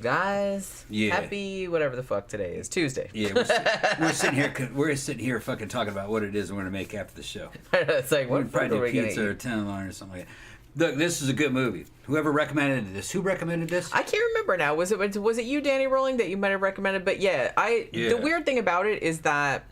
guys. Yeah. Happy whatever the fuck today is. Tuesday. Yeah, we're sitting here fucking talking about what it is we're going to make after the show. It's like, what food are we going to pizza or eat? tenderloin or something like that. Look, this is a good movie. Whoever recommended this? Who recommended this? I can't remember now. Was it you, Danny Rolling, that you might have recommended? But yeah, the weird thing about it is that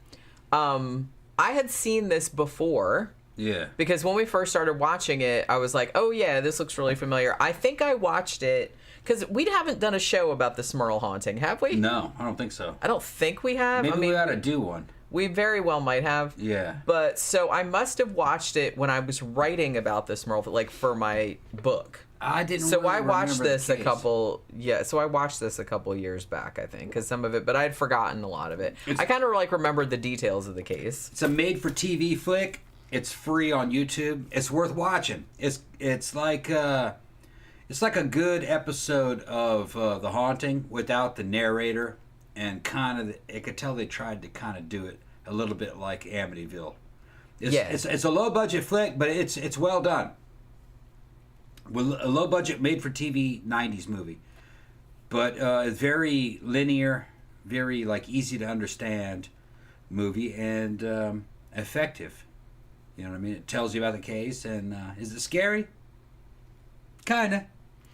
I had seen this before. Yeah. Because when we first started watching it, I was like, oh yeah, this looks really familiar. I think I watched it because we haven't done a show about the Smurl haunting, have we? No, I don't think so. I don't think we have. Maybe we ought to do one. We very well might have. Yeah. But so I must have watched it when I was writing about the Smurl, like for my book. I didn't. So really I watched this So I watched this a couple years back, I think, because some of it, but I had forgotten a lot of it. I kind of like remembered the details of the case. It's a made-for-TV flick. It's free on YouTube. It's worth watching. It's like a good episode of The Haunting without the narrator, and it could tell they tried to kind of do it a little bit like Amityville. It's a low-budget flick, but it's well done. With a low-budget made-for-TV 90s movie, but it's very linear, very like easy to understand movie, and effective. You know what I mean? It tells you about the case, and is it scary? Kinda.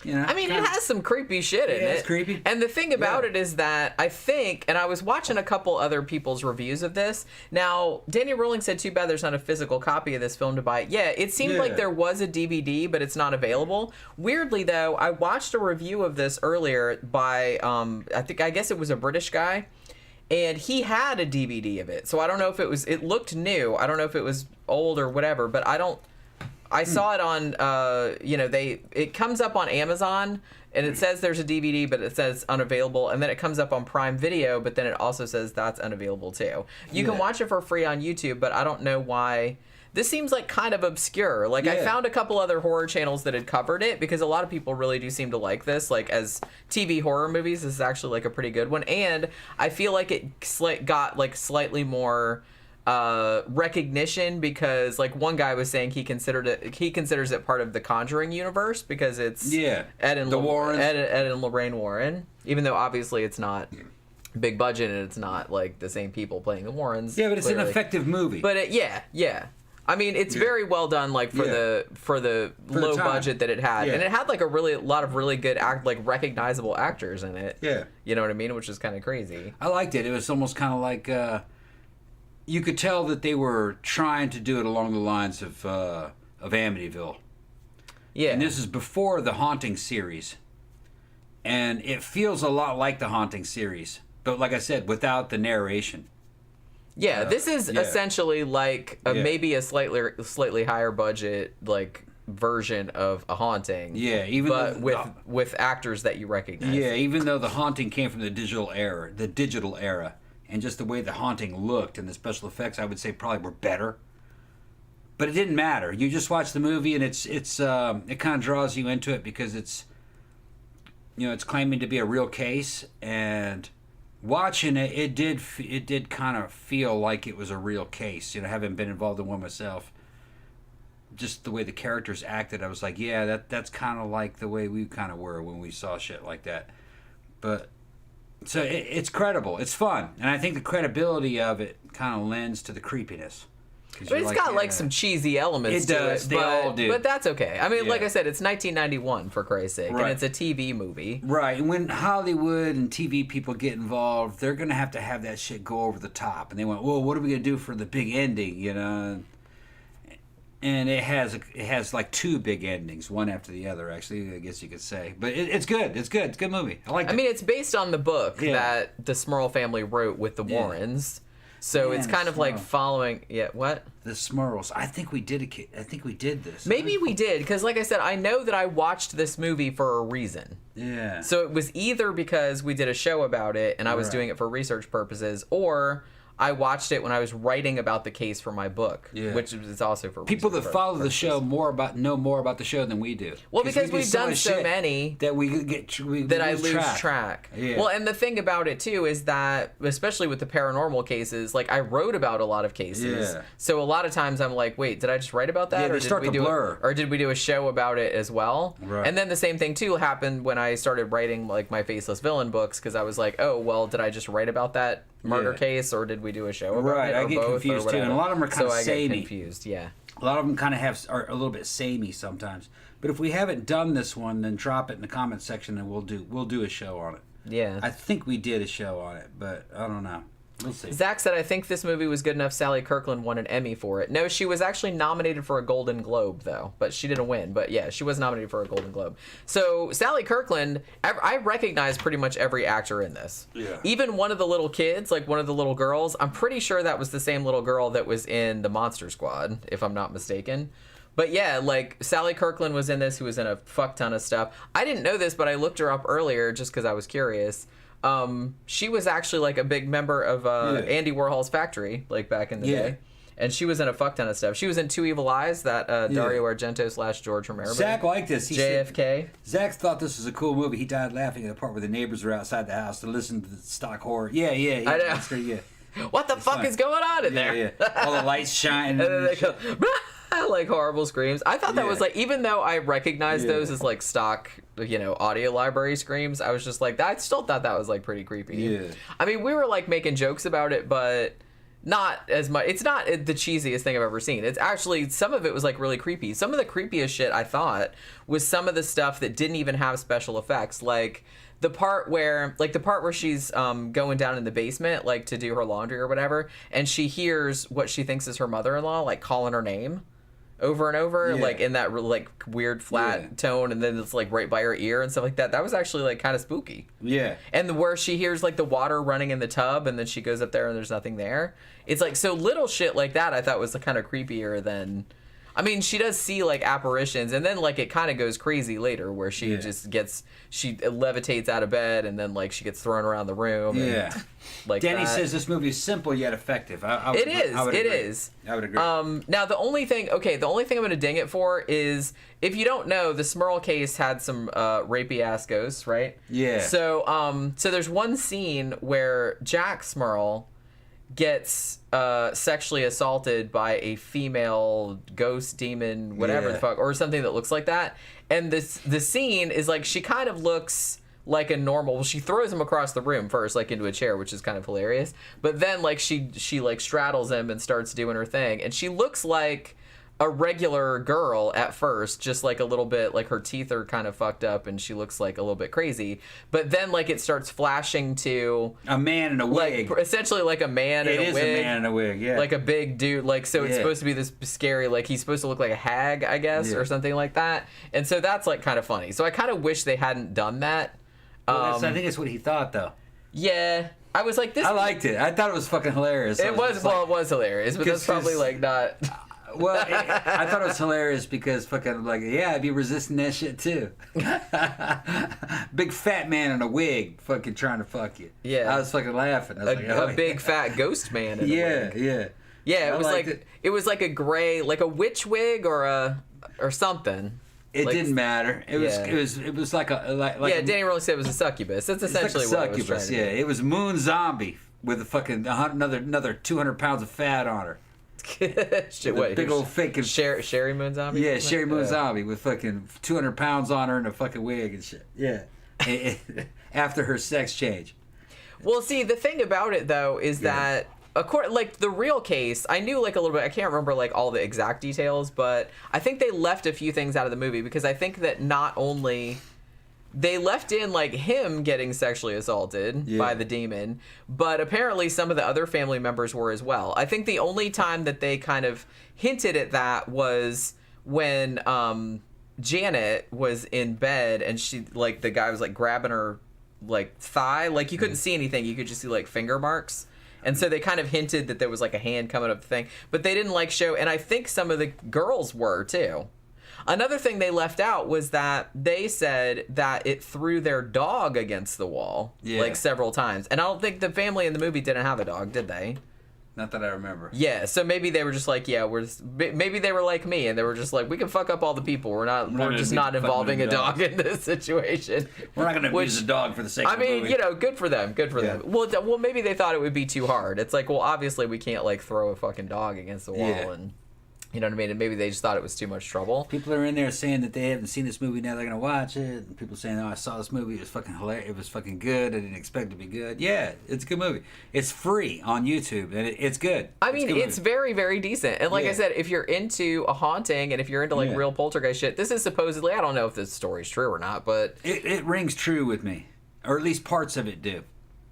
You know, I mean, it has some creepy shit in it. It's creepy. And the thing about it is that I think, and I was watching a couple other people's reviews of this. Now, Danny Rolling said, too bad there's not a physical copy of this film to buy. Yeah, it seemed like there was a DVD, but it's not available. Weirdly, though, I watched a review of this earlier by, I guess it was a British guy. And he had a DVD of it. So I don't know if it looked new. I don't know if it was old or whatever, but I saw it on, it comes up on Amazon, and it says there's a DVD, but it says unavailable, and then it comes up on Prime Video, but then it also says that's unavailable too. You can watch it for free on YouTube, but I don't know why. This seems like kind of obscure. Like, I found a couple other horror channels that had covered it, because a lot of people really do seem to like this. Like, as TV horror movies, this is actually, like, a pretty good one. And I feel like it got, like, slightly more recognition, because, like, one guy was saying he considers it part of the Conjuring universe, because it's Ed and Lorraine Warren. Even though, obviously, it's not big budget, and it's not, like, the same people playing the Warrens. Yeah, but it's an effective movie. But, yeah. I mean, it's very well done, like for the low budget that it had, and it had like a lot of really good recognizable actors in it. Yeah, you know what I mean, which is kind of crazy. I liked it. It was almost kind of like you could tell that they were trying to do it along the lines of Amityville. Yeah, and this is before the Haunting series, and it feels a lot like the Haunting series, but like I said, without the narration. Yeah, this is essentially like maybe a slightly higher budget like version of a Haunting. Yeah, with actors that you recognize. Yeah, even though the Haunting came from the digital era, and just the way the Haunting looked and the special effects, I would say probably were better. But it didn't matter. You just watch the movie, and it kind of draws you into it, because it's claiming to be a real case, and watching it, it did kind of feel like it was a real case. You know, having been involved in one myself, just the way the characters acted, I was like, yeah, that's kind of like the way we kind of were when we saw shit like that. But so it's credible, it's fun, and I think the credibility of it kind of lends to the creepiness. But it's got like some cheesy elements to it. They all do. But that's okay. I mean, like I said, it's 1991, for Christ's sake, and it's a TV movie. Right. And when Hollywood and TV people get involved, they're going to have that shit go over the top. And they went, well, what are we going to do for the big ending, you know? And it has like two big endings, one after the other, actually, I guess you could say. But it's good. It's good. It's a good movie. I like it. I mean, it's based on the book that the Smurl family wrote with the Warrens. So it's kind of like following. Yeah, what? The Smurls. I think we did this. Maybe we did, because like I said, I know that I watched this movie for a reason. Yeah. So it was either because we did a show about it and I was doing it for research purposes, or I watched it when I was writing about the case for my book, which is also for people that follow the show know more about the show than we do. Well, because we've done so many that we lose track. Yeah. Well, and the thing about it too is that, especially with the paranormal cases, like I wrote about a lot of cases, so a lot of times I'm like, wait, did I just write about that, or did we do a show about it as well? Right. And then the same thing too happened when I started writing like my Faceless Villain books, because I was like, oh well, did I just write about that murder case, or did we do a show about it? I get confused too, and a lot of them are kind of samey. I get confused, yeah. A lot of them kind of are a little bit samey sometimes. But if we haven't done this one, then drop it in the comment section, and we'll do a show on it. Yeah. I think we did a show on it, but I don't know. We'll see. Zach said, I think this movie was good enough Sally Kirkland won an Emmy for it. No, she was actually nominated for a Golden Globe, though. But she didn't win. But yeah, she was nominated for a Golden Globe. So Sally Kirkland, I recognize pretty much every actor in this. Yeah. Even one of the little kids, like one of the little girls, I'm pretty sure that was the same little girl that was in the Monster Squad, if I'm not mistaken. But yeah, like Sally Kirkland was in this, who was in a fuck ton of stuff. I didn't know this, but I looked her up earlier just because I was curious. She was actually like a big member of Andy Warhol's Factory, like back in the day. And she was in a fuck ton of stuff. She was in Two Evil Eyes, that Dario Argento / George Romero. Zach liked this. JFK. Zach thought this was a cool movie. He died laughing at the part where the neighbors were outside the house to listen to the stock horror. Yeah. I know. What the fuck is going on in there? Yeah. All the lights shine. And then they go, like horrible screams. I thought that was like, even though I recognized those as like stock, audio library screams, I was just like, I still thought that was like pretty creepy. Yeah. I mean, we were like making jokes about it, but not as much. It's not the cheesiest thing I've ever seen. It's actually, some of it was like really creepy. Some of the creepiest shit I thought was some of the stuff that didn't even have special effects, like the part where she's going down in the basement, like to do her laundry or whatever, and she hears what she thinks is her mother-in-law, like calling her name over and over, like in that like weird flat tone, and then it's like right by her ear and stuff like that. That was actually like kind of spooky. Yeah. And where she hears like the water running in the tub, and then she goes up there and there's nothing there. It's like, so little shit like that I thought was kind of creepier than, I mean, she does see like apparitions, and then like it kind of goes crazy later where she just she levitates out of bed, and then like she gets thrown around the room. Yeah. And, like Danny says this movie is simple yet effective. It is. I would agree. Now the only thing I'm going to ding it for is, if you don't know, the Smurl case had some rapey ass ghosts, right? Yeah. So there's one scene where Jack Smurl gets sexually assaulted by a female ghost demon, whatever the fuck, or something that looks like that. And the scene is like, she kind of looks like a normal, well, she throws him across the room first, like into a chair, which is kind of hilarious. But then like she like straddles him and starts doing her thing, and she looks like a regular girl at first, just like a little bit, like her teeth are kind of fucked up and she looks like a little bit crazy. But then like it starts flashing to a man in a wig, like essentially like a man in a wig. It is a man in a wig, yeah, like a big dude. Like, so it's supposed to be this scary, like he's supposed to look like a hag, I guess, or something like that. And so that's like kind of funny. So I kind of wish they hadn't done that. Well, I think that's what he thought, though. Yeah. I was like, this. I liked it. I thought it was fucking hilarious. It was hilarious, but that's probably like not. Well, I thought it was hilarious because fucking like, I'd be resisting that shit too. Big fat man in a wig, fucking trying to fuck you. Yeah, I was fucking laughing. I was a big fat ghost man in a wig. Yeah. It was like a gray, like a witch wig or something. It didn't matter. It was like a Danny really said it was a succubus. That's essentially what it was trying to do. It was Moon Zombie with a fucking another 200 pounds of fat on her. Shit, what, big old fake Sherry Moon Zombie? Yeah, Sherry Moon Zombie with fucking 200 pounds on her and a fucking wig and shit. Yeah. After her sex change. Well, see, the thing about it though is that like the real case, I knew like a little bit. I can't remember like all the exact details, but I think they left a few things out of the movie because I think that not only they left in like him getting sexually assaulted by the demon, but apparently some of the other family members were as well. I think the only time that they kind of hinted at that was when Janet was in bed and she, like, the guy was like grabbing her like thigh, like you couldn't see anything, you could just see like finger marks. And so they kind of hinted that there was like a hand coming up the thing, but they didn't like show, and I think some of the girls were too. Another thing they left out was that they said that it threw their dog against the wall like several times. And I don't think the family in the movie didn't have a dog, did they? Not that I remember. Yeah, so maybe they were just like, maybe they were like me, and they were just like, we can fuck up all the people. We're just not involving a dog in this situation. We're not going to abuse a dog for the sake of the movie. Good for them. Good for them. Well, maybe they thought it would be too hard. It's like, well, obviously we can't like throw a fucking dog against the wall and. You know what I mean? And maybe they just thought it was too much trouble. People are in there saying that they haven't seen this movie, now they're going to watch it. And people saying, oh, I saw this movie, it was fucking hilarious, it was fucking good, I didn't expect it to be good. Yeah, it's a good movie. It's free on YouTube, and it's good. I mean, it's very, very decent. And like I said, if you're into a haunting, and if you're into like real poltergeist shit, this is supposedly, I don't know if this story's true or not, but... It rings true with me. Or at least parts of it do.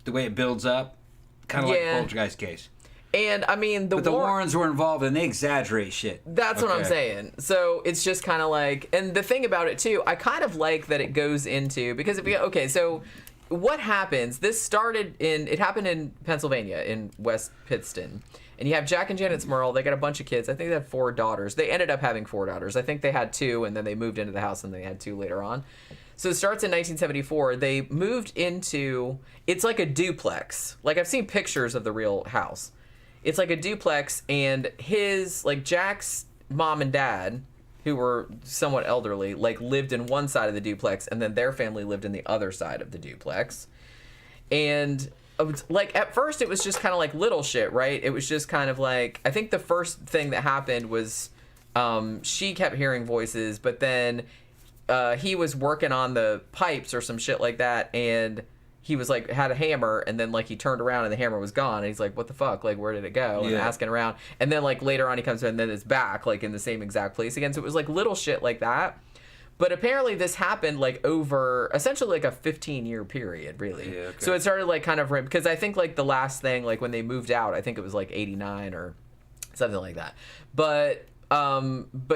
The way it builds up, kind of like a poltergeist case. And, I mean, the Warrens were involved, and they exaggerate shit. That's what I'm saying. So, it's just kind of like... And the thing about it, too, I kind of like that it goes into... Because, so what happens... It happened in Pennsylvania, in West Pittston. And you have Jack and Janet Smurl. They got a bunch of kids. I think they had 4 daughters. They ended up having 4 daughters. I think they had 2, and then they moved into the house, and they had 2 later on. So it starts in 1974. They moved into... It's like a duplex. Like, I've seen pictures of the real house. It's like a duplex, and Jack's mom and dad, who were somewhat elderly, lived in one side of the duplex, and then their family lived in the other side of the duplex. And, at first, it was just kind of like little shit, right? It was just kind of like, I think the first thing that happened was she kept hearing voices, but then he was working on the pipes or some shit like that, and... He was had a hammer, and then he turned around and the hammer was gone, and he's like, what the fuck, where did it go? And asking around, and then later on he comes in, and then it's back in the same exact place again. So it was little shit like that. But apparently this happened over essentially a 15-year period, really. Yeah, okay. So it started kind of, because I think the last thing when they moved out, I think it was 89 or something like that. But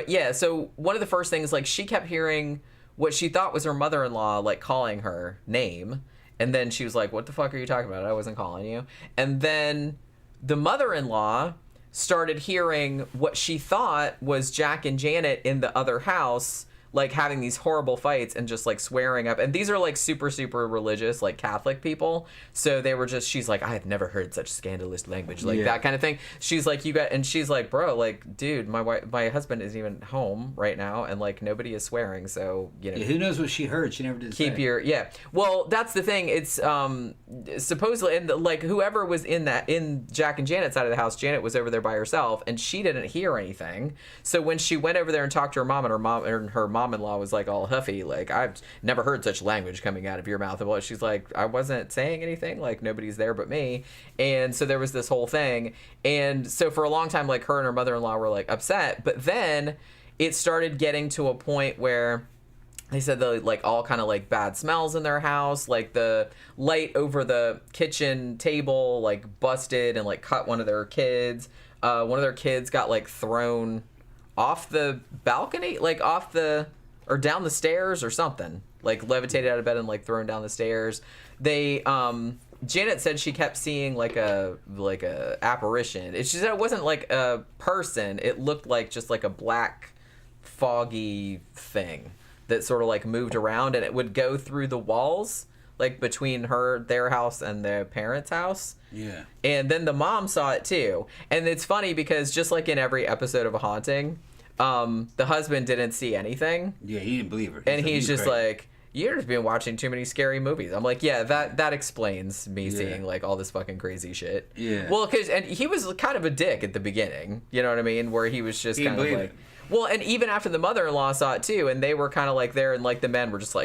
yeah, so one of the first things she kept hearing what she thought was her mother-in-law calling her name. And then she was like, what the fuck are you talking about? I wasn't calling you. And then the mother-in-law started hearing what she thought was Jack and Janet in the other house, having these horrible fights and just swearing up. And these are super, super religious, Catholic people. So they were she's like, I have never heard such scandalous language, that kind of thing. She's like, she's like, bro, dude, my husband isn't even home right now, and nobody is swearing. So who knows what she heard? She never did. Keep your Well, that's the thing. It's supposedly, and whoever was in Jack and Janet's side of the house, Janet was over there by herself, and she didn't hear anything. So when she went over there and talked to her mom, and her mom-in-law was all huffy, I've never heard such language coming out of your mouth. And she's like, I wasn't saying anything, nobody's there but me. And so there was this whole thing, and so for a long time her and her mother-in-law were upset. But then it started getting to a point where they said the all kind of bad smells in their house, the light over the kitchen table busted and cut one of their kids. One of their kids got thrown off the balcony, or down the stairs or something, levitated out of bed and thrown down the stairs. They Janet said she kept seeing a apparition. She said it wasn't a person. It looked just a black foggy thing that sort of moved around, and it would go through the walls between their house and their parents' house. Yeah. And then the mom saw it too. And it's funny because just in every episode of A Haunting, the husband didn't see anything. Yeah, he didn't believe her. He's just like, you've just been watching too many scary movies. I'm like, yeah, that explains me seeing all this fucking crazy shit. Yeah. Well, and he was kind of a dick at the beginning. You know what I mean? Where he was just kind of like... Well, and even after the mother-in-law saw it too, and they were kind of there, and the men were just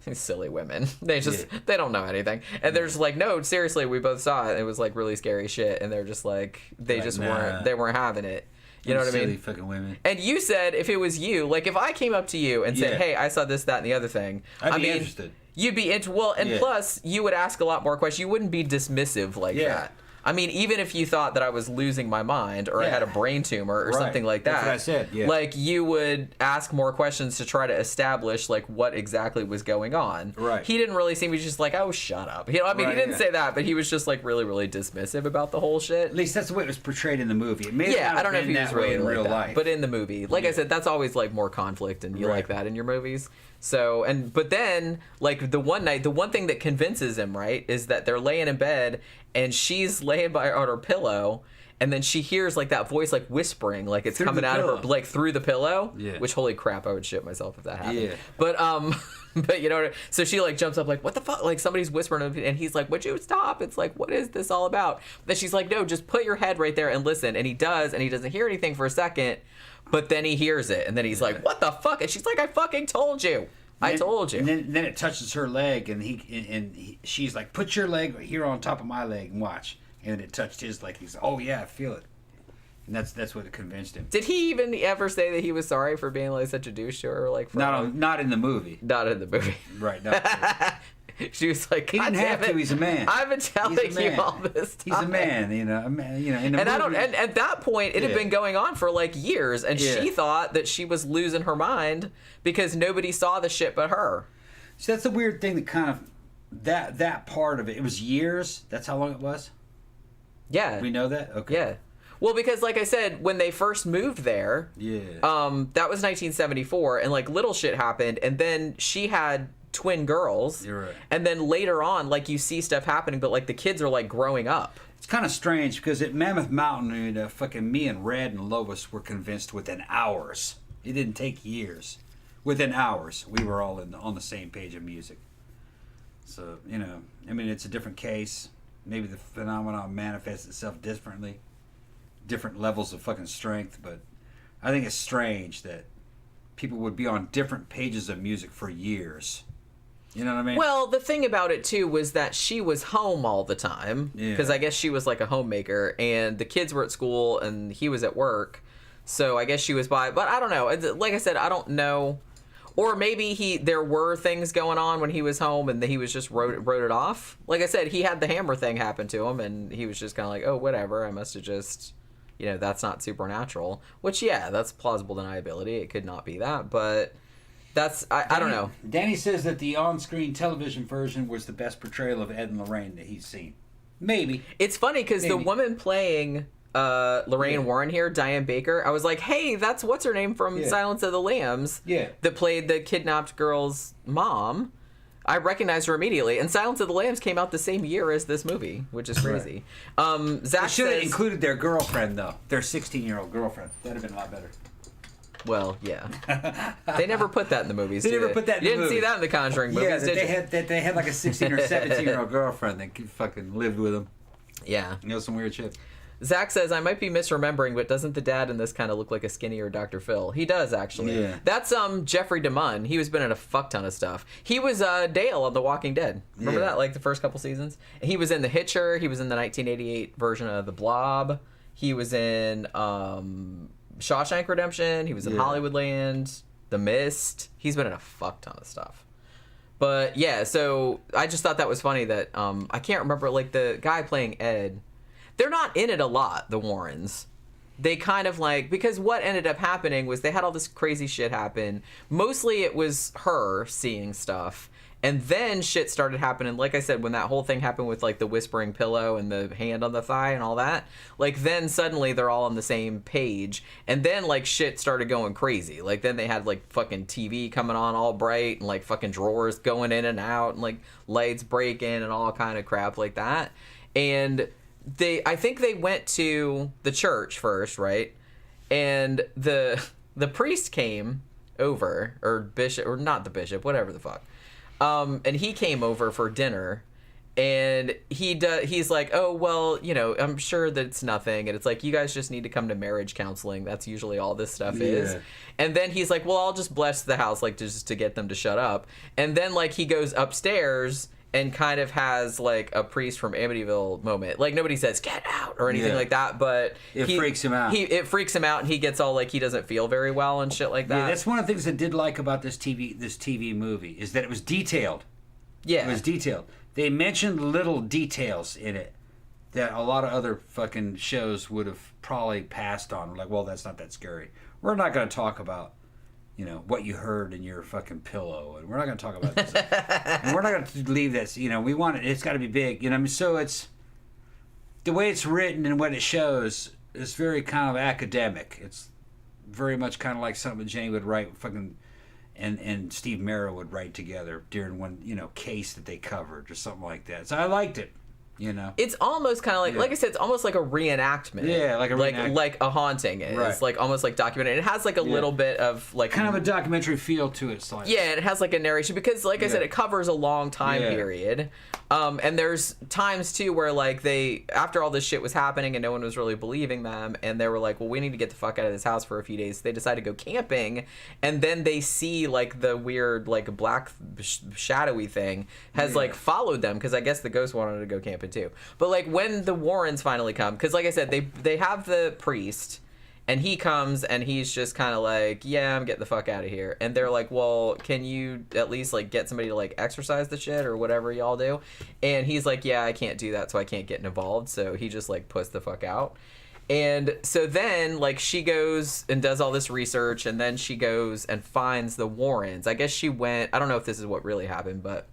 these silly women. They just they don't know anything, and they're just no, seriously, we both saw it. It was really scary shit, and they're just they weren't having it. You know what I mean? Silly fucking women. And you said if it was you, if I came up to you and said, hey, I saw this, that, and the other thing, I'd be interested. You'd be plus you would ask a lot more questions. You wouldn't be dismissive that. I mean, even if you thought that I was losing my mind or I had a brain tumor or something like that. That's what I said, yeah. You would ask more questions to try to establish, what exactly was going on. Right. He didn't really seem, he was just oh, shut up. He didn't say that, but he was just, really, really dismissive about the whole shit. At least that's the way it was portrayed in the movie. It may I don't know if he was really in real life. But in the movie. I said, that's always, more conflict, and you like that in your movies. So, but then, the one night, the one thing that convinces him, right, is that they're laying in bed, and she's laying on her pillow, and then she hears like that voice like whispering, like it's Through coming the out of pillow. her, like through the pillow. Yeah. Which, holy crap, I would shit myself if that happened. Yeah. But but you know, so she like jumps up like, what the fuck? Like somebody's whispering, and he's like, would you stop? It's like, what is this all about? Then she's like, no, just put your head right there and listen. And he does, and he doesn't hear anything for a second, but then he hears it, and then he's like, what the fuck? And she's like, I fucking told you. I told you. And then it touches her leg, and she's like, put your leg here on top of my leg and watch. And it touched his leg. He's like, oh yeah, I feel it. And that's what convinced him. Did he even ever say that he was sorry for being like such a douche to her? Like, Not in the movie. Not in the movie. Right. Not She was like, he didn't have to. He's a man. I've been telling you all this time. He's a man. You know. A man. You know. In the And movie, I don't. And at that point, it had been going on for like years, and she thought that she was losing her mind because nobody saw the shit but her. So that's the weird thing that kind of that part of it. It was years. That's how long it was. Yeah. We know that. Okay. Yeah. Well, because like I said, when they first moved there, that was 1974, and like little shit happened, and then she had twin girls. You're right. And then later on, like you see stuff happening, but like the kids are like growing up. It's kind of strange because at Mammoth Mountain, fucking me and Red and Lois were convinced within hours. It didn't take years. Within hours, we were all on the same page of music. So, you know, I mean, it's a different case. Maybe the phenomenon manifests itself differently. Different levels of fucking strength, but I think it's strange that people would be on different pages of music for years. You know what I mean? Well, the thing about it too was that she was home all the time because I guess she was like a homemaker, and the kids were at school and he was at work, so I guess she was by. But I don't know. Like I said, I don't know. Or maybe there were things going on when he was home and he was just wrote it off. Like I said, he had the hammer thing happen to him, and he was just kind of like, oh, whatever. I must have just. You know, that's not supernatural. Which, yeah, that's plausible deniability. It could not be that, but that's... I don't know. Danny says that the on-screen television version was the best portrayal of Ed and Lorraine that he's seen. Maybe. It's funny because the woman playing Lorraine Warren here, Diane Baker, I was like, hey, that's what's her name from Silence of the Lambs. Yeah. That played the kidnapped girl's mom. I recognized her immediately, and Silence of the Lambs came out the same year as this movie, which is crazy. Right. Zach they should have says, included their girlfriend, though. Their 16-year-old girlfriend. That'd have been a lot better. Well, yeah. They never put that in the movies. They never put that in the You didn't movie. see that in the Conjuring movies, Yeah, did you? they had like a 16 or 17-year-old girlfriend that fucking lived with them. Yeah. You know, some weird shit. Zach says, I might be misremembering, but doesn't the dad in this kind of look like a skinnier Dr. Phil? He does, actually. Yeah. That's Jeffrey DeMunn. He was been in a fuck ton of stuff. He was Dale on The Walking Dead. Remember that? Like the first couple seasons? He was in The Hitcher. He was in the 1988 version of The Blob. He was in Shawshank Redemption. He was in Hollywoodland. The Mist. He's been in a fuck ton of stuff. But yeah, so I just thought that was funny that I can't remember, like the guy playing Ed. They're not in it a lot, the Warrens. They kind of like, because what ended up happening was they had all this crazy shit happen. Mostly it was her seeing stuff. And then shit started happening. Like I said, when that whole thing happened with like the whispering pillow and the hand on the thigh and all that, like then suddenly they're all on the same page. And then like shit started going crazy. Like then they had like fucking TV coming on all bright and like fucking drawers going in and out and like lights breaking and all kind of crap like that. And I think they went to the church first, right? And the priest came over, or bishop, or not the bishop, whatever the fuck. And he came over for dinner, and he's like, oh, well, you know, I'm sure that it's nothing. And it's like, you guys just need to come to marriage counseling. That's usually all this stuff is. And then he's like, well, I'll just bless the house, like, just to get them to shut up. And then, like, he goes upstairs and kind of has like a priest from Amityville moment. Like nobody says get out or anything like that, but it freaks him out. It freaks him out, and he gets all like he doesn't feel very well and shit like that. Yeah, that's one of the things I did like about this TV movie is that it was detailed. Yeah, it was detailed. They mentioned little details in it that a lot of other fucking shows would have probably passed on. Like, well, that's not that scary. We're not going to talk about, you know, what you heard in your fucking pillow, and we're not going to talk about this. And we're not going to leave this, you know, we want it, it's got to be big, you know what I mean? So it's, the way it's written and what it shows is very kind of academic. It's very much kind of like something Jenny would write fucking, and Steve Merrill would write together during one, you know, case that they covered or something like that. So I liked it. You know, it's almost kind of like I said, it's almost like a reenactment. Yeah, like a reenactment. Like a haunting is. Right. Like almost like documented. It has like a little bit of like kind of a documentary feel to it. Slightly. Yeah, and it has like a narration because, like I said, it covers a long time period. And there's times too where like they, after all this shit was happening and no one was really believing them, and they were like, well, we need to get the fuck out of this house for a few days. So they decide to go camping, and then they see like the weird like black shadowy thing has like followed them because I guess the ghost wanted to go camping too. But like when the Warrens finally come, because like I said, they have the priest. And he comes and he's just kind of like, yeah, I'm getting the fuck out of here. And they're like, well, can you at least like get somebody to like exorcise the shit or whatever y'all do? And he's like, yeah, I can't do that, so I can't get involved. So he just like puts the fuck out. And so then like she goes and does all this research, and then she goes and finds the Warrens. I guess she went, I don't know if this is what really happened, but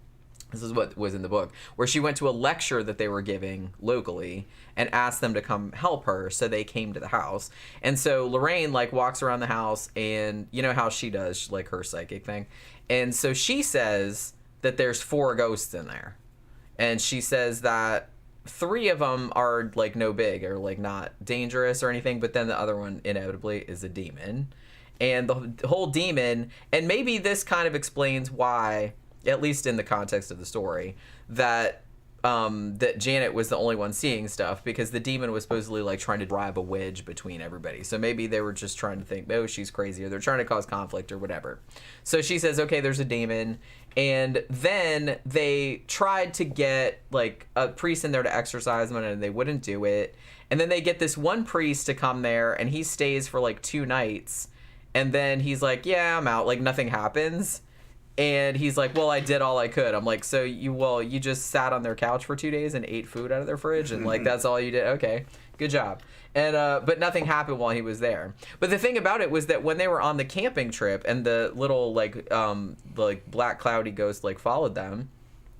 this is what was in the book, where she went to a lecture that they were giving locally and asked them to come help her, so they came to the house. And so Lorraine like walks around the house, and you know how she does like her psychic thing, and so she says that there's 4 ghosts in there, and she says that 3 of them are like no big or like not dangerous or anything, but then the other one inevitably is a demon. And the whole demon, and maybe this kind of explains why, at least in the context of the story, that that Janet was the only one seeing stuff, because the demon was supposedly like trying to drive a wedge between everybody. So maybe they were just trying to think, oh, she's crazy, or they're trying to cause conflict or whatever. So she says, okay, there's a demon. And then they tried to get like a priest in there to exorcise them, and they wouldn't do it. And then they get this one priest to come there, and he stays for like 2 nights. And then he's like, yeah, I'm out. Like nothing happens. And he's like, well, I did all I could. I'm like, so you just sat on their couch for 2 days and ate food out of their fridge, and like that's all you did? Okay, good job. And but nothing happened while he was there. But the thing about it was that when they were on the camping trip and the little like black cloudy ghost like followed them,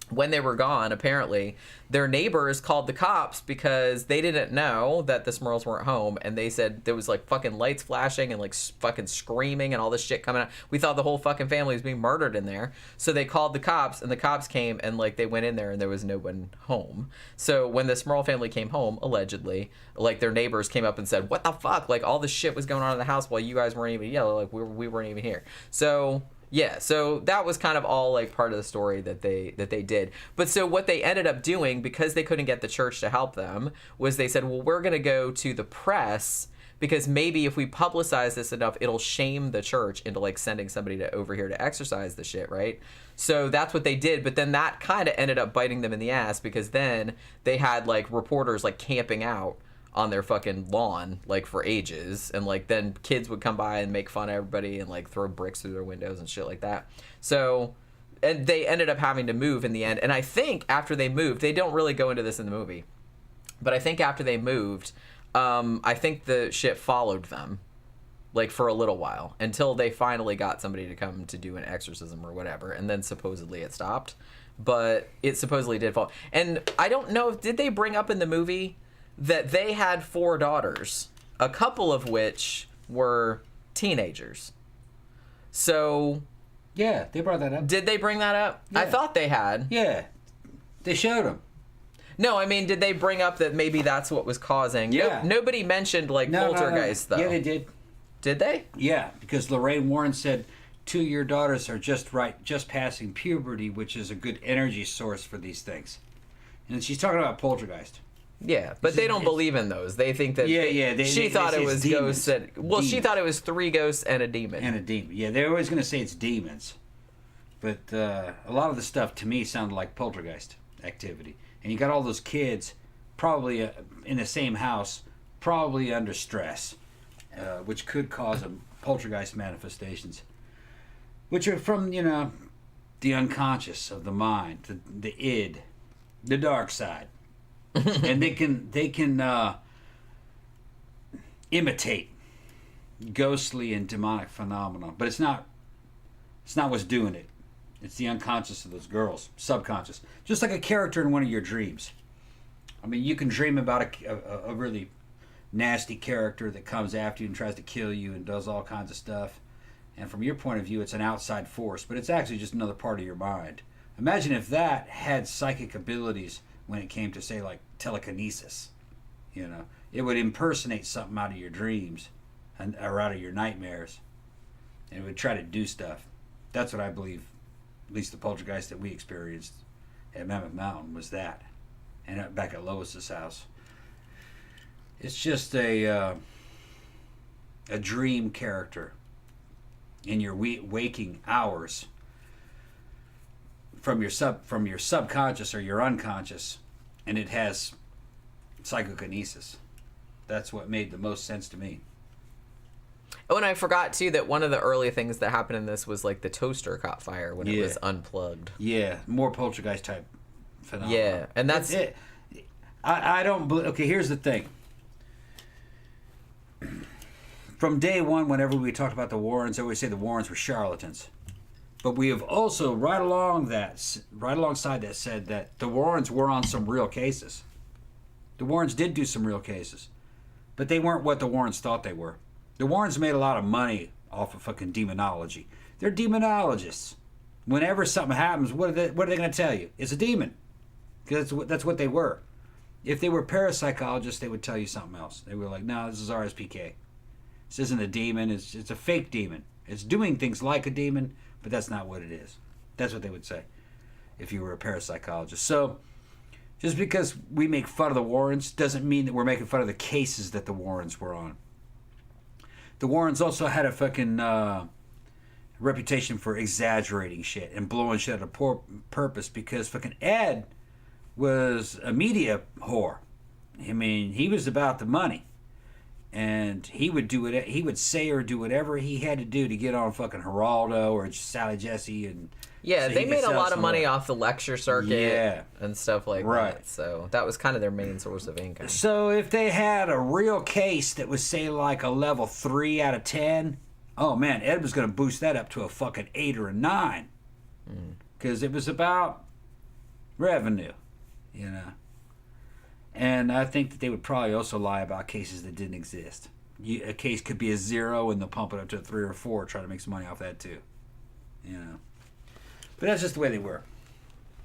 when they were gone, apparently their neighbors called the cops because they didn't know that the Smurls weren't home, and they said there was like fucking lights flashing and like fucking screaming and all this shit coming out. We thought the whole fucking family was being murdered in there. So they called the cops, and the cops came, and like they went in there and there was no one home. So when the Smurl family came home, allegedly, like their neighbors came up and said, what the fuck? Like all this shit was going on in the house while you guys weren't even like we weren't even here. So yeah, so that was kind of all like part of the story that they did. But so what they ended up doing, because they couldn't get the church to help them, was they said, well, we're going to go to the press, because maybe if we publicize this enough, it'll shame the church into like sending somebody over here to exorcise the shit, right? So that's what they did. But then that kind of ended up biting them in the ass, because then they had like reporters like camping out on their fucking lawn like for ages, and like then kids would come by and make fun of everybody and like throw bricks through their windows and shit like that. So, and they ended up having to move in the end. And I think after they moved, they don't really go into this in the movie, but I think after they moved, I think the shit followed them like for a little while until they finally got somebody to come to do an exorcism or whatever, and then supposedly it stopped. But it supposedly did fall. And I don't know if did they bring up in the movie that they had 4 daughters, a couple of which were teenagers. So yeah, they brought that up. Did they bring that up? Yeah. I thought they had. Yeah, they showed them. No, I mean, did they bring up that maybe that's what was causing? Yeah. Nobody mentioned like poltergeist though. Yeah, they did. Did they? Yeah, because Lorraine Warren said 2 of your daughters are just passing puberty, which is a good energy source for these things. And she's talking about poltergeist. Yeah, but they don't believe in those. They think that she thought it was ghosts. She thought it was 3 ghosts and a demon. And a demon. Yeah, they're always going to say it's demons. But a lot of the stuff to me sounded like poltergeist activity. And you got all those kids probably in the same house, probably under stress, which could cause them poltergeist manifestations, which are from, the unconscious of the mind, the id, the dark side. And they can imitate ghostly and demonic phenomena, but it's not what's doing it. It's the unconscious of those girls, subconscious, just like a character in one of your dreams. I mean, you can dream about a really nasty character that comes after you and tries to kill you and does all kinds of stuff, and from your point of view, it's an outside force, but it's actually just another part of your mind. Imagine if that had psychic abilities when it came to, say, like telekinesis. You know, it would impersonate something out of your dreams or out of your nightmares, and it would try to do stuff. That's what I believe, at least the poltergeist that we experienced at Mammoth Mountain was that, and back at Lois's house. It's just a dream character in your waking hours from your subconscious or your unconscious, and it has psychokinesis. That's what made the most sense to me. Oh, and I forgot too that one of the early things that happened in this was like the toaster caught fire when it was unplugged. Yeah, more poltergeist type phenomenon. Yeah, and that's it. I don't believe. Okay, here's the thing. From day one, whenever we talk about the Warrens, I always say the Warrens were charlatans. But we have also right alongside that said that the Warrens were on some real cases. The Warrens did do some real cases, but they weren't what the Warrens thought they were. The Warrens made a lot of money off of fucking demonology. They're demonologists. Whenever something happens, what are they going to tell you? It's a demon, because that's what they were. If they were parapsychologists, they would tell you something else. They were like, no, this is RSPK. This isn't a demon. It's a fake demon. It's doing things like a demon, but that's not what it is. That's what they would say if you were a parapsychologist. So just because we make fun of the Warrens doesn't mean that we're making fun of the cases that the Warrens were on. The Warrens also had a fucking reputation for exaggerating shit and blowing shit out of purpose, because fucking Ed was a media whore. I mean, he was about the money. And he would do it. He would say or do whatever he had to do to get on fucking Geraldo or Sally Jesse, and yeah, so they made a lot of money off the lecture circuit, and stuff like right. that. So that was kind of their main source of income. So if they had a real case that was, say, like a level 3 out of 10, oh man, Ed was going to boost that up to a fucking 8 or a 9, because it was about revenue, you know. And I think that they would probably also lie about cases that didn't exist. A case could be a 0, and they'll pump it up to a 3 or 4, try to make some money off that too. You know. But that's just the way they were.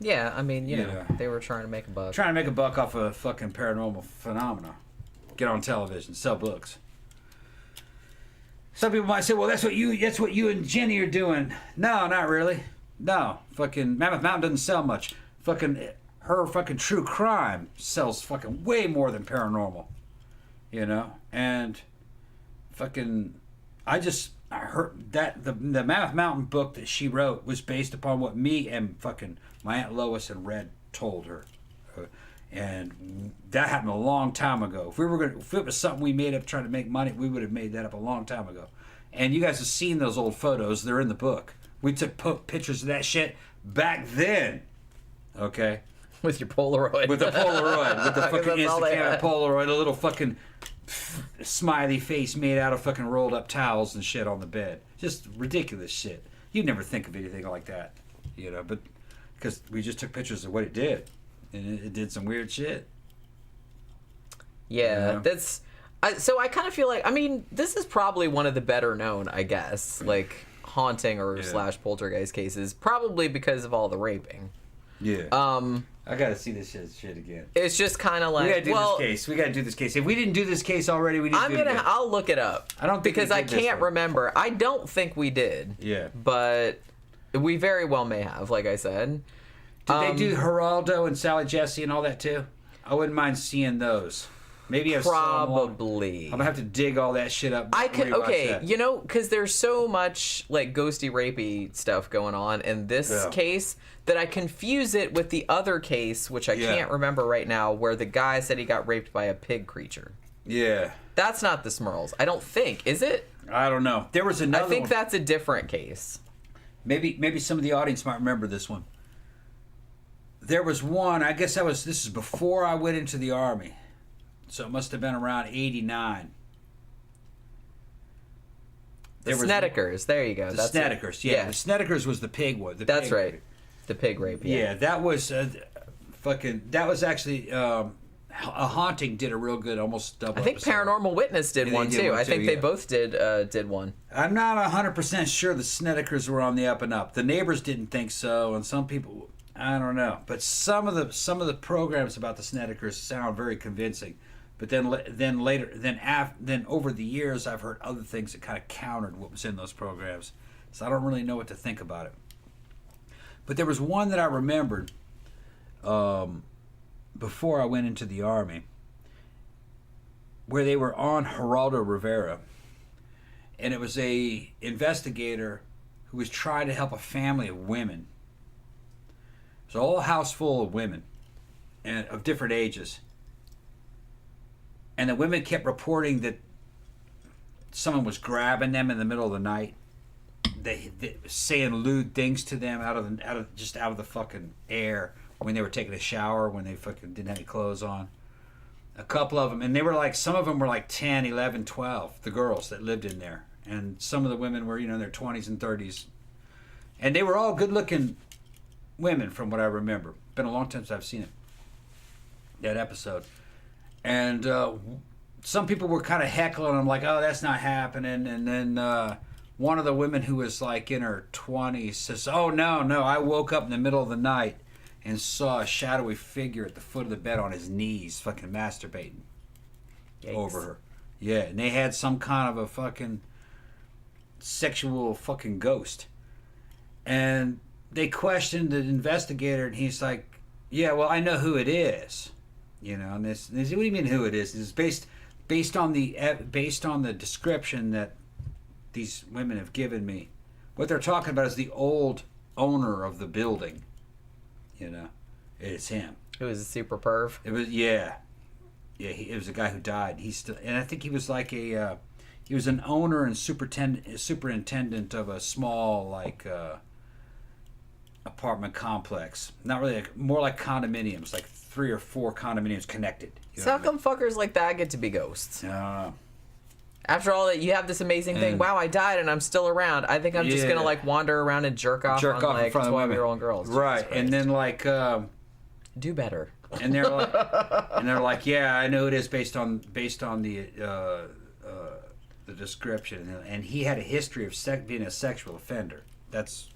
Yeah, I mean, you know, they were trying to make a buck. Trying to make a buck off of fucking paranormal phenomena. Get on television, sell books. Some people might say, well, that's what you and Jenny are doing. No, not really. No. Fucking Mammoth Mountain doesn't sell much. Her fucking true crime sells fucking way more than paranormal, you know. And fucking, I heard that the Mammoth Mountain book that she wrote was based upon what me and fucking my Aunt Lois and Red told her, and that happened a long time ago. If it was something we made up trying to make money, we would have made that up a long time ago. And you guys have seen those old photos; they're in the book. We took pictures of that shit back then. Okay. With your Polaroid. With the Polaroid. With the fucking Instagram Polaroid. A little fucking smiley face made out of fucking rolled up towels and shit on the bed. Just ridiculous shit. You'd never think of anything like that. You know, but because we just took pictures of what it did. And it did some weird shit. Yeah, you know? So I kind of feel like, I mean, this is probably one of the better known, I guess, like haunting or / poltergeist cases. Probably because of all the raping. Yeah. I gotta see this shit again. It's just kind of like, we gotta do this case. If we didn't do this case already, we need to do it again. I'll look it up. I don't think because I can't remember. I don't think we did. Yeah. But we very well may have, like I said. Did they do Geraldo and Sally Jesse and all that too? I wouldn't mind seeing those. Maybe I've probably. I'm gonna have to dig all that shit up. Okay, you know, because there's so much like ghosty, rapey stuff going on in this case that I confuse it with the other case, which I can't remember right now, where the guy said he got raped by a pig creature. Yeah, that's not the Smurls. I don't think. Is it? I don't know. There was another. I think that's a different case. Maybe some of the audience might remember this one. There was one. I guess this is before I went into the Army. So it must have been around 89. The Snedekers. There you go. The Snedekers. Yeah. The Snedekers was the pig one. That's right. The pig rape. Yeah, that was that was actually A Haunting did a real good almost double. I think episode. Paranormal Witness did one too. I think they both did one. I'm not 100% sure the Snedekers were on the up and up. The neighbors didn't think so, and some people. I don't know, but some of the programs about the Snedekers sound very convincing. But then over the years, I've heard other things that kind of countered what was in those programs. So I don't really know what to think about it. But there was one that I remembered before I went into the Army, where they were on Geraldo Rivera, and it was a investigator who was trying to help a family of women. It was a whole house full of women, and of different ages. And the women kept reporting that someone was grabbing them in the middle of the night. They saying lewd things to them out of the fucking air when they were taking a shower, when they fucking didn't have any clothes on. A couple of them, and they were like, some of them were like 10, 11, 12, the girls that lived in there. And some of the women were, in their 20s and 30s. And they were all good-looking women from what I remember. Been a long time since I've seen it. That episode. And some people were kind of heckling them like, oh, that's not happening. And then one of the women who was like in her 20s says, oh, no, I woke up in the middle of the night and saw a shadowy figure at the foot of the bed on his knees fucking masturbating. Yikes. Over her. Yeah, and they had some kind of a fucking sexual fucking ghost. And they questioned the investigator, and he's like, yeah, well, I know who it is. And this what do you mean who it is? It's based on the description that these women have given me. What they're talking about is the old owner of the building. It's him. It was a super perv. It was it was a guy who died. He's still, and I think he was like he was an owner and superintendent of a small apartment complex. Not really, more like condominiums, like 3 or 4 condominiums connected. So how come fuckers like that get to be ghosts? After all that, you have this amazing thing. Wow, I died and I'm still around. I think I'm just gonna wander around and jerk off on 12-year-old girls. Right, and then do better. And they're like, yeah, I know it is based on the description, and he had a history of being a sexual offender. That's,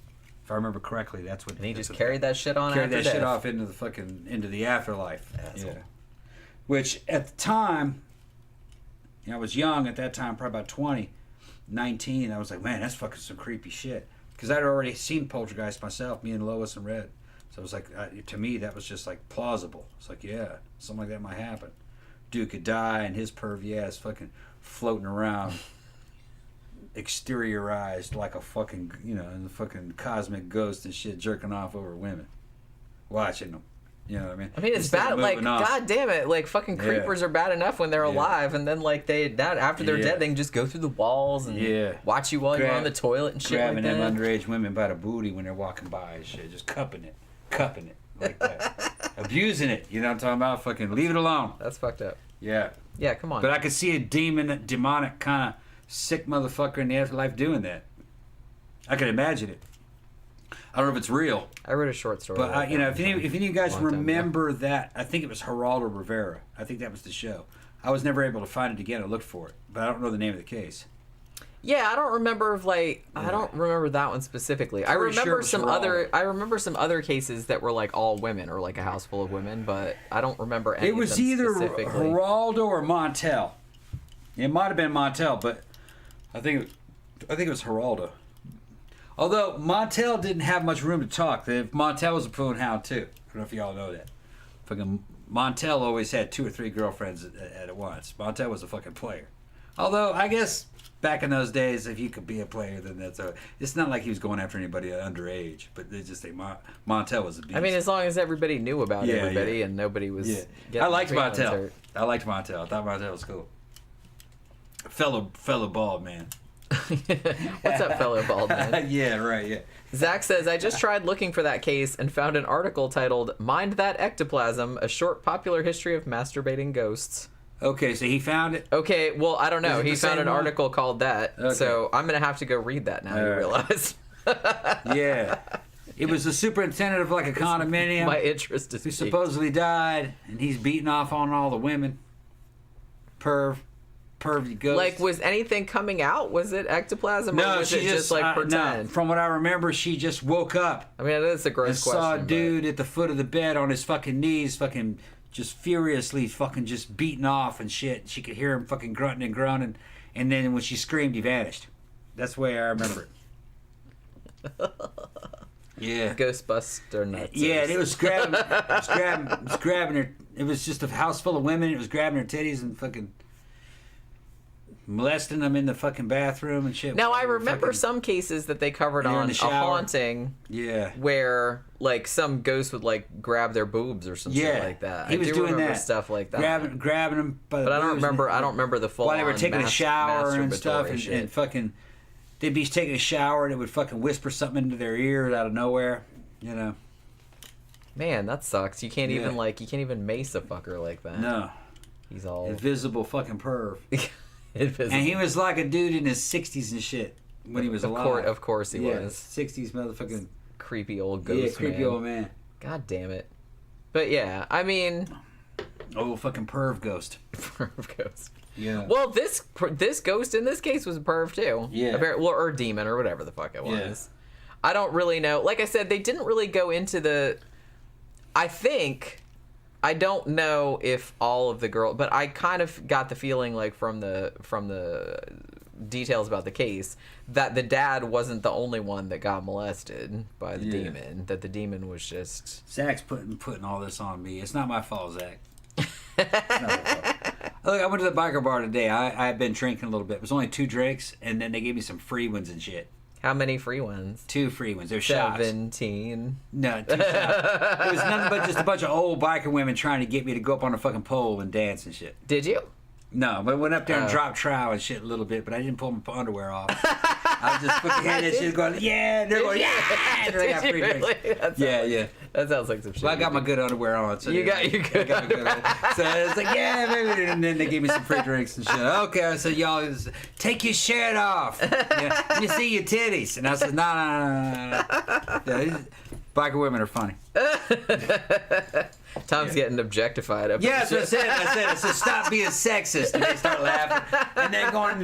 if I remember correctly, that's what. And he just carried that shit on. Carried that shit off into the afterlife. Asshole. Yeah. Which at the time, I was young at that time, probably about 20, 19. I was like, man, that's fucking some creepy shit. Because I'd already seen Poltergeist myself, me and Lois and Red. So it was like, to me, that was just like plausible. It's like, yeah, something like that might happen. Dude could die and his pervy ass fucking floating around, exteriorized like a fucking, the fucking cosmic ghost and shit, jerking off over women, watching them. You know what I mean? I mean, it's bad. God damn it! Fucking creepers are bad enough when they're alive, and then after they're dead, they can just go through the walls and watch you while you're on the toilet and shit like that. Grabbing them underage women by the booty when they're walking by and shit, just cupping it like that, abusing it. You know what I'm talking about? Fucking leave it alone. That's fucked up. Yeah. Yeah, come on. But I could see a demonic kind of sick motherfucker in the afterlife doing that. I could imagine it. I don't know if it's real. I wrote a short story. But, if any of you guys remember that, I think it was Geraldo Rivera. I think that was the show. I was never able to find it again or look for it, but I don't know the name of the case. Yeah, I don't remember I don't remember that one specifically. I remember some other cases that were all women or a house full of women, but I don't remember any. It was either Geraldo or Montel. It might have been Montel, but I think it was Geraldo. Although Montel didn't have much room to talk. Montel was a phone hound too. I don't know if y'all know that. Fucking Montel always had 2 or 3 girlfriends at once. Montel was a fucking player. Although I guess back in those days, if you could be a player, then that's it's not like he was going after anybody underage. But they just say Montel was a beast. I mean, as long as everybody knew about everybody and nobody was. Yeah. I liked Montel. I liked Montel. I thought Montel was cool. Fellow bald man. What's up, fellow bald man? Yeah, right, yeah. Zach says, I just tried looking for that case and found an article titled Mind That Ectoplasm, A Short Popular History of Masturbating Ghosts. Okay, so he found it? Okay, well, I don't know. He found an article called that, so I'm going to have to go read that now, you realize. Yeah. It was the superintendent of a condominium. My interest is who supposedly died, and he's beating off on all the women. Perv. pervy ghost. Like, was anything coming out? Was it ectoplasm? No, or was she it just like pretend? No, from what I remember, she just woke up. I mean, that's a gross question. Saw a dude at the foot of the bed on his fucking knees, fucking just furiously fucking just beating off and shit. She could hear him fucking grunting and groaning, and then when she screamed, he vanished. That's the way I remember it. Yeah. Ghostbuster nuts. Yeah, it was grabbing her. It was just a house full of women. It was grabbing her titties and fucking molesting them in the fucking bathroom and shit. Now I remember some cases that they covered on a haunting. Yeah. Where like some ghost would like grab their boobs or something like that. He was doing that stuff like that. Grabbing them by the But boobs I don't remember the full. while they were taking a shower and stuff and fucking. They'd be taking a shower and it would fucking whisper something into their ears out of nowhere, you know. Man, that sucks. You can't even mace a fucker like that. No. He's all invisible fucking perv. Invisible. And he was like a dude in his 60s and shit when he was alive. Of course he was. 60s motherfucking creepy old ghost. Yeah, creepy old man. God damn it. But yeah, I mean, oh, fucking perv ghost. Perv ghost. Yeah. Well, this ghost in this case was a perv too. Yeah. Or demon or whatever the fuck it was. Yeah. I don't really know. Like I said, they didn't really go into the. I don't know if all of the girls, but I kind of got the feeling like from the details about the case that the dad wasn't the only one that got molested by the demon. That the demon was just. Zach's putting all this on me. It's not my fault, Zach. Look, I went to the biker bar today. I had been drinking a little bit. It was only 2 drinks, and then they gave me some free ones and shit. How many free ones? 2 free ones. They're shots. 17. No, 2 shots. It was nothing but just a bunch of old biker women trying to get me to go up on a fucking pole and dance and shit. Did you? No, but I went up there and dropped trowel and shit a little bit, but I didn't pull my underwear off. I was just fucking hearing that shit going, yeah, they're going, yeah, and I got free drinks. Yeah. That sounds like some shit. Well, I got my good underwear on. So you got your good underwear. So it's like, yeah, maybe. And then they gave me some free drinks and shit. Okay, I said, y'all, take your shirt off. Yeah, let me see your titties. And I said, no. Biker women are funny. Tom's getting objectified. Yeah, that's what I said, stop being sexist. And they start laughing. And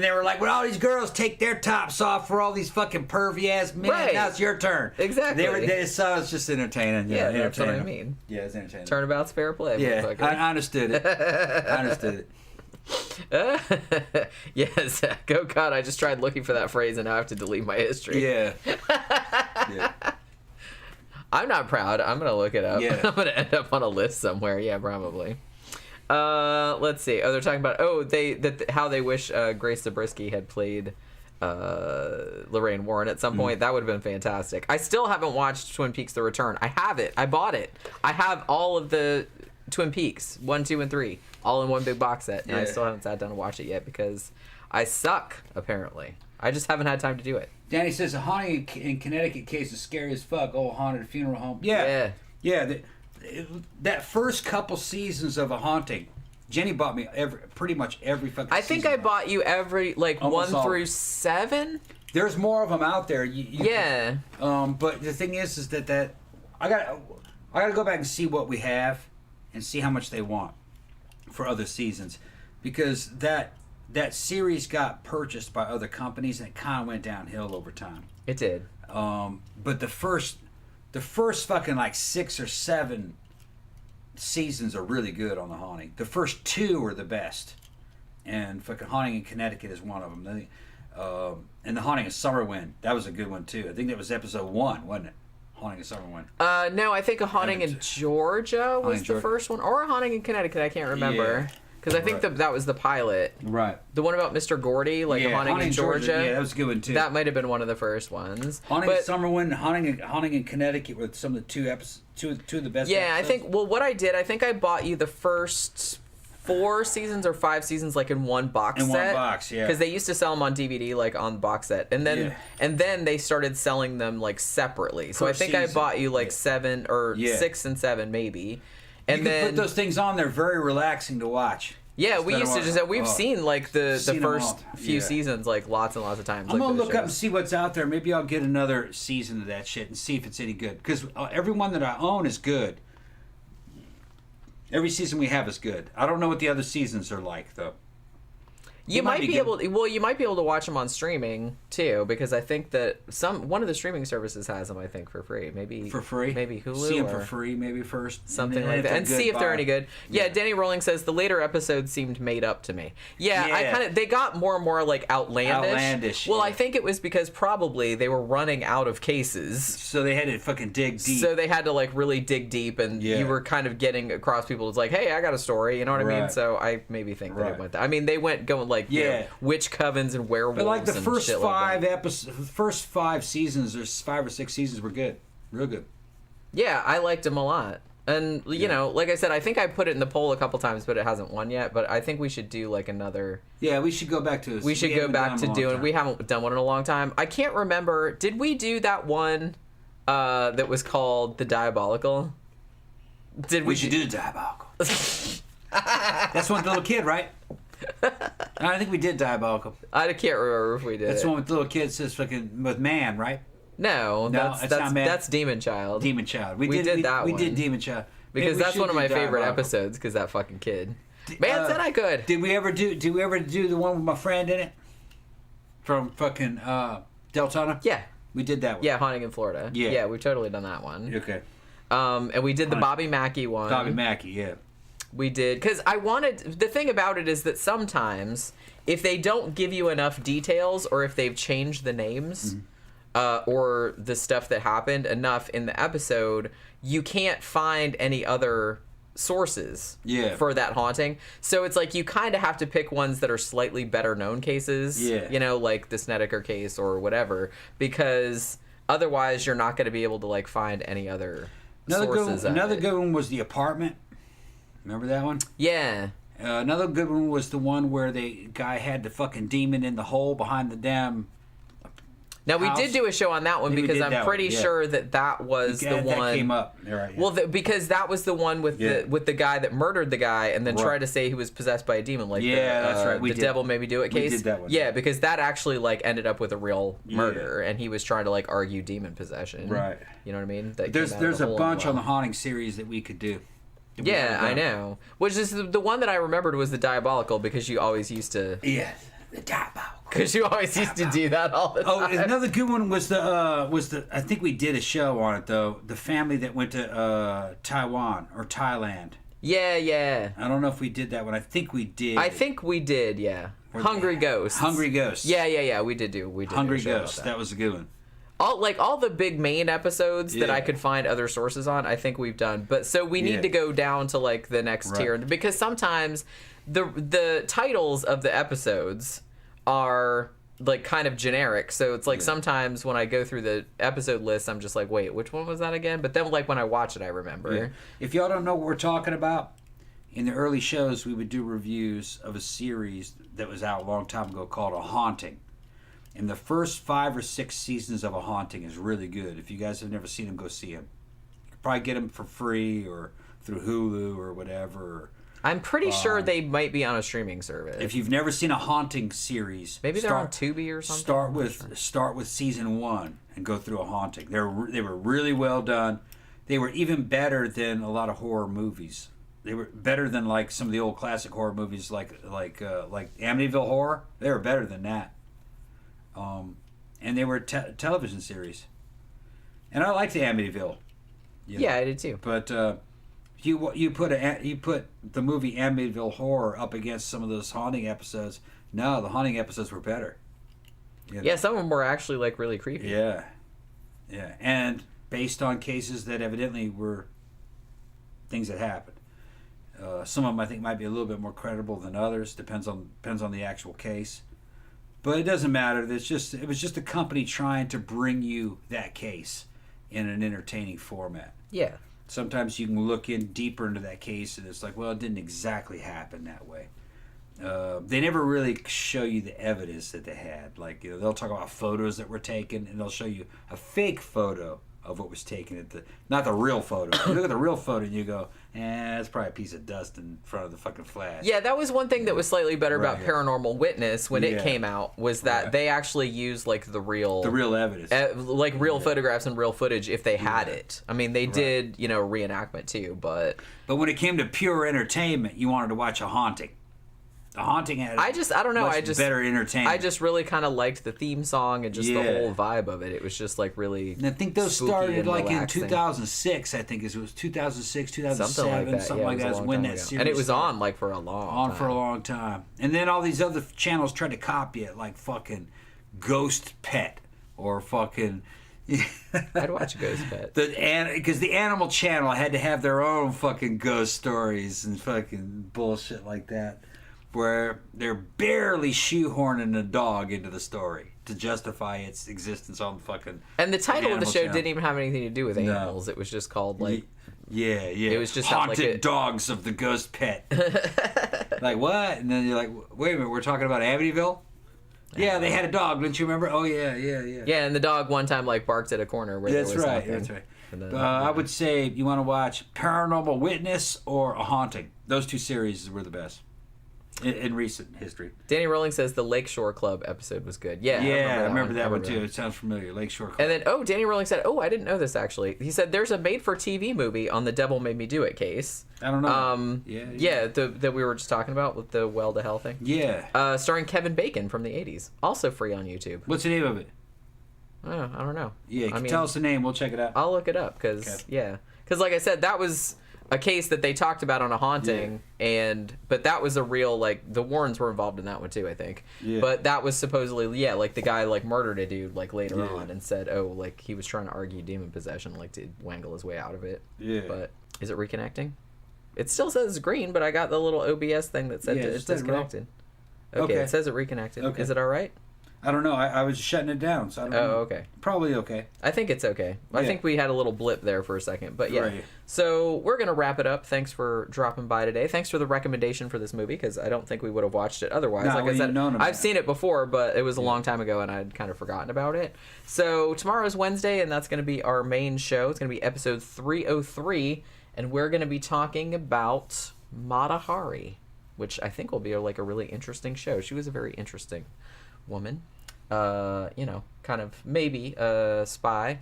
they were like, well, all these girls take their tops off for all these fucking pervy ass men. Right. Now it's your turn. Exactly. So it's just entertaining. Yeah, that's what I mean. Yeah, it's entertaining. Turnabout's fair play. Yeah, I understood it. Yes. Oh, God, I just tried looking for that phrase and now I have to delete my history. Yeah. I'm not proud. I'm going to look it up. Yeah. I'm going to end up on a list somewhere. Yeah, probably. Let's see. Oh, they're talking about, how they wish Grace Zabriskie had played Lorraine Warren at some point. That would have been fantastic. I still haven't watched Twin Peaks The Return. I have it. I bought it. I have all of the Twin Peaks, 1, 2, and 3, all in one big box set. And I still haven't sat down to watch it yet because I suck, apparently. I just haven't had time to do it. Danny says a haunting in Connecticut case is scary as fuck. Oh, haunted funeral home. Yeah. That first couple seasons of A Haunting, Jenny bought me pretty much every fucking I think season. I bought you every, Almost 1 through 7. There's more of them out there. Yeah. But the thing is that I gotta go back and see what we have and see how much they want for other seasons, because that series got purchased by other companies and it kind of went downhill over time. It did. But the first fucking like 6 or 7 seasons are really good on The Haunting. The first 2 are the best, and fucking Haunting in Connecticut is one of them. And The Haunting of Summerwind, that was a good one too. I think that was episode 1, wasn't it? Haunting of Summerwind. No, I think A Haunting in Georgia was the first one, or A Haunting in Connecticut. I can't remember. Because I think that was the pilot. Right. The one about Mr. Gordy, A Haunting in Georgia. Yeah, that was a good one too. That might have been one of the first ones. Haunting in Summerwind, Haunting in Connecticut were some of the two of the best. Yeah, episodes. I think. Well, what I did, I think I bought you the first 4 seasons or 5 seasons in one box set. In one box, yeah. Because they used to sell them on DVD on the box set, and then they started selling them separately. So I think I bought you 7 or 6 and 7 maybe. And you can put those things on. They're very relaxing to watch. Yeah, we used to just we've seen the first few seasons lots and lots of times. I'm gonna look up and see what's out there. Maybe I'll get another season of that shit and see if it's any good. Because every one that I own is good. Every season we have is good. I don't know what the other seasons are like though. You might be able to, you might be able to watch them on streaming too, because I think that one of the streaming services has them. I think for free, maybe for free, maybe Hulu. See them for free, maybe first, something like that, and see if they're any good. Yeah, Danny Rolling says the later episodes seemed made up to me. Yeah, they got more and more like outlandish. Well, I think it was because probably they were running out of cases, so they had to fucking dig deep. So they had to like really dig deep, and you were kind of getting across people. It's like, hey, I got a story, you know what I mean? So I maybe think that it went. I mean, they went going like witch covens and werewolves. But like the first five like episodes, first 5 seasons, there's 5 or 6 seasons were good, real good. Yeah, I liked them a lot. And, you know, like I said, I think I put it in the poll a couple times, but it hasn't won yet. But I think we should do, like, another... Yeah, we should go back to this. We should go back to doing... We haven't done one in a long time. I can't remember... Did we do that one that was called The Diabolical? We should do The Diabolical. That's one with the little kid, right? I think we did Diabolical. I can't remember if we did. That's the one with the little kid says fucking... With man, right? No, that's not man. That's Demon Child. Demon Child. We did that one. We did Demon Child. Because that's one of my favorite episodes, because that fucking kid. Man said I could. Did we ever do the one with my friend in it? From fucking Deltona? Yeah. We did that one. Yeah, Haunting in Florida. Yeah. Yeah, we've totally done that one. Okay. And we did the Bobby Mackey one. Bobby Mackey, yeah. We did, because the thing about it is that sometimes, if they don't give you enough details, or if they've changed the names, or the stuff that happened enough in the episode, you can't find any other sources for that haunting. So it's like you kind of have to pick ones that are slightly better known cases, you know, like the Snedeker case or whatever, because otherwise you're not going to be able to like find any other sources. Another good one was The Apartment. Remember that one? Yeah. Another good one was the one where the guy had the fucking demon in the hole behind the damn Now, house. We did do a show on that one because I'm pretty sure that was the one. That came up. Right, Well, because that was the one with the guy that murdered the guy and then tried to say he was possessed by a demon. Like that's right. The devil made me do it case. We did that one. Yeah, because that actually like ended up with a real murder, and he was trying to like argue demon possession. Right. You know what I mean? There's a bunch on the haunting series that we could do. Yeah, I know. Which is the one that I remembered was the Diabolical, because you always used to. Yeah, the Diabolical. Because you always used to do that all the time. Oh, another good one was the I think we did a show on it though. The family that went to Taiwan or Thailand. Yeah. I don't know if we did that one. I think we did. I think we did. Yeah. Hungry Ghosts. Hungry Ghosts. Yeah. We did. Hungry Ghosts. That was a good one. All the big main episodes that I could find other sources on, I think we've done. But so we need to go down to like the next tier, because sometimes the titles of the episodes are like kind of generic. So it's like sometimes when I go through the episode list, I'm just like, wait, which one was that again? But then like when I watch it, I remember. Yeah. If y'all don't know what we're talking about, in the early shows we would do reviews of a series that was out a long time ago called A Haunting. And the first 5 or 6 seasons of A Haunting is really good. If you guys have never seen them, go see them. You can probably get them for free or through Hulu or whatever. I'm pretty sure they might be on a streaming service. If you've never seen a haunting series, maybe they're on Tubi or something. Start with season 1 and go through A Haunting. They were really well done. They were even better than a lot of horror movies. They were better than like some of the old classic horror movies, like Amityville Horror. They were better than that. And they were television series, and I liked the Amityville. Yeah, I did too. But you put the movie Amityville Horror up against some of those haunting episodes. No, the haunting episodes were better. Yeah, some of them were actually like really creepy. Yeah, and based on cases that evidently were things that happened. Some of them I think might be a little bit more credible than others. Depends on the actual case. But it doesn't matter. It was just a company trying to bring you that case in an entertaining format. Yeah. Sometimes you can look in deeper into that case and it's like, well, it didn't exactly happen that way. They never really show you the evidence that they had. Like, they'll talk about photos that were taken, and they'll show you a fake photo of what was taken not the real photo. You look at the real photo and you go, that's probably a piece of dust in front of the fucking flash. Yeah, that was one thing that was slightly better about Paranormal Witness when it came out, was that they actually used like the real evidence, like real photographs and real footage if they had it. I mean, they did reenactment too, but when it came to pure entertainment, you wanted to watch A Haunting. The Haunting had I don't know. better entertainment. I just really kind of liked the theme song and just the whole vibe of it. It was just like really. And I think those started like relaxing. In 2006. I think it was 2006, 2007, something like that. Is when that series. And it was on like for a long time. And then all these other channels tried to copy it, like fucking Ghost Pet or fucking. I'd watch Ghost Pet. Because the Animal Channel had to have their own fucking ghost stories and fucking bullshit like that. Where they're barely shoehorning a dog into the story to justify its existence on fucking. And the title of the show Channel. didn't even have anything to do with animals. No. It was just called like. Yeah. It was just Haunted Dogs of the Ghost Pet. Like what? And then you're like, wait a minute, we're talking about Amityville? Yeah, they had a dog, don't you remember? Oh yeah. Yeah, and the dog one time like barked at a corner where there was nothing. That's right. Then, I would say you want to watch Paranormal Witness or A Haunting. Those two series were the best. In recent history. Danny Rowling says the Lakeshore Club episode was good. Yeah, I remember that one too. It sounds familiar. Lakeshore Club. And then, Danny Rowling said, I didn't know this actually. He said there's a made-for-TV movie on the Devil Made Me Do It case. I don't know. That we were just talking about with the well to hell thing. Yeah. Starring Kevin Bacon from the 80s. Also free on YouTube. What's the name of it? I don't know. Yeah, tell us the name. We'll check it out. I'll look it up because like I said, that was a case that they talked about on A Haunting, but that was a real, like, the Warrens were involved in that one too, I think. Yeah. But that was supposedly, like the guy like murdered a dude like later on and said, like he was trying to argue demon possession, like to wangle his way out of it. Yeah. But is it reconnecting? It still says green, but I got the little OBS thing that said it's disconnected. Okay, it says it reconnected. Okay. Is it all right? I don't know. I was shutting it down, so I don't know. Oh, okay. Probably okay. I think it's okay. I think we had a little blip there for a second, but yeah. Right. So we're going to wrap it up. Thanks for dropping by today. Thanks for the recommendation for this movie, because I don't think we would have watched it otherwise. Like I said, I've seen it before, but it was a long time ago, and I'd kind of forgotten about it. So tomorrow's Wednesday, and that's going to be our main show. It's going to be episode 303, and we're going to be talking about Mata Hari, which I think will be like a really interesting show. She was a very interesting woman, kind of maybe a spy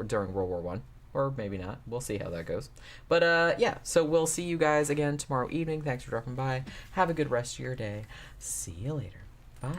during World War I, or maybe not. We'll see how that goes. But so we'll see you guys again tomorrow evening. Thanks for dropping by. Have a good rest of your day. See you later. Bye.